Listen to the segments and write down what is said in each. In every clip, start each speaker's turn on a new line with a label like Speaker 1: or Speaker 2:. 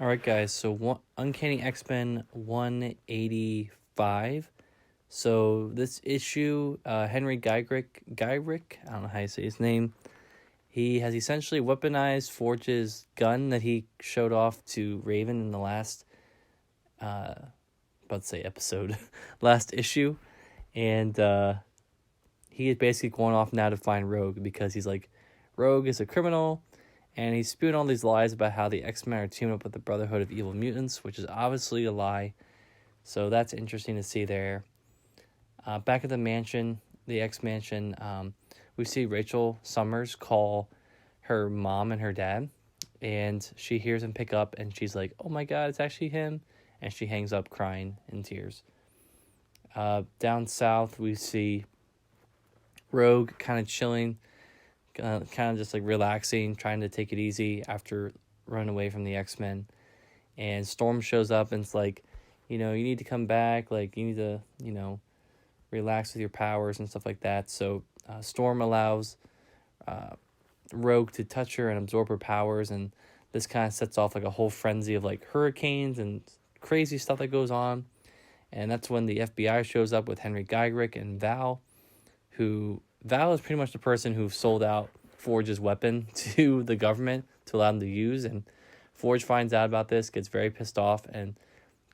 Speaker 1: All right, guys. So Uncanny X-Men 185. So this issue, Henry Guyrick, I don't know how you say his name. He has essentially weaponized Forge's gun that he showed off to Raven in the last, about to say episode, last issue, and he is basically going off now to find Rogue because he's like, Rogue is a criminal. And he's spewing all these lies about how the X-Men are teaming up with the Brotherhood of Evil Mutants, which is obviously a lie. So that's interesting to see there. Back at the mansion, the X-Mansion, we see Rachel Summers call her mom and her dad. And she hears him pick up, and she's like, oh my god, it's actually him. And she hangs up crying in tears. Down south, we see Rogue kind of chilling, kind of just like relaxing, trying to take it easy after running away from the X-Men. And Storm shows up and it's like, you need to come back. Like, you need to, relax with your powers and stuff like that. So Storm allows Rogue to touch her and absorb her powers. And this kind of sets off like a whole frenzy of like hurricanes and crazy stuff that goes on. And that's when the FBI shows up with Henry Guyrick and Val, Val is pretty much the person who sold out Forge's weapon to the government to allow them to use. And Forge finds out about this, gets very pissed off, and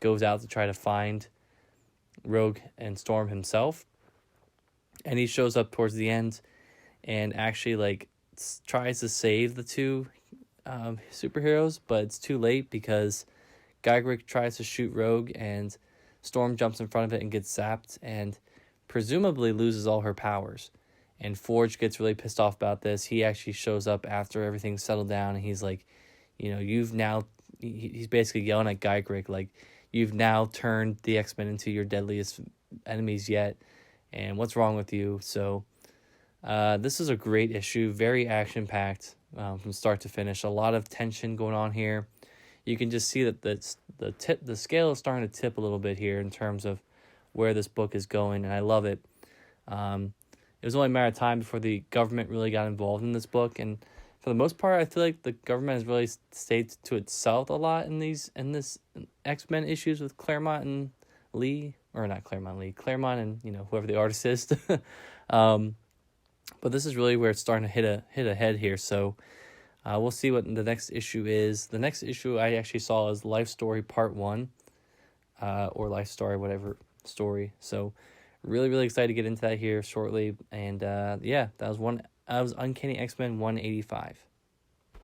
Speaker 1: goes out to try to find Rogue and Storm himself. And he shows up towards the end and actually tries to save the two superheroes, but it's too late because Guyrick tries to shoot Rogue and Storm jumps in front of it and gets zapped and presumably loses all her powers. And Forge gets really pissed off about this. He actually shows up after everything's settled down, and he's like, you've now... He's basically yelling at Guyrick, like, you've now turned the X-Men into your deadliest enemies yet, and what's wrong with you? So, this is a great issue, very action-packed from start to finish. A lot of tension going on here. You can just see that the scale is starting to tip a little bit here in terms of where this book is going, and I love it. It was only a matter of time before the government really got involved in this book, and for the most part, I feel like the government has really stayed to itself a lot in this X-Men issues with Claremont and Lee, or not Claremont Lee, Claremont and whoever the artist is. But this is really where it's starting to hit a head here. So we'll see what the next issue is. The next issue I actually saw is Life Story Part 1, or Life Story, whatever story. So really, really excited to get into that here shortly. And that was Uncanny X-Men 185.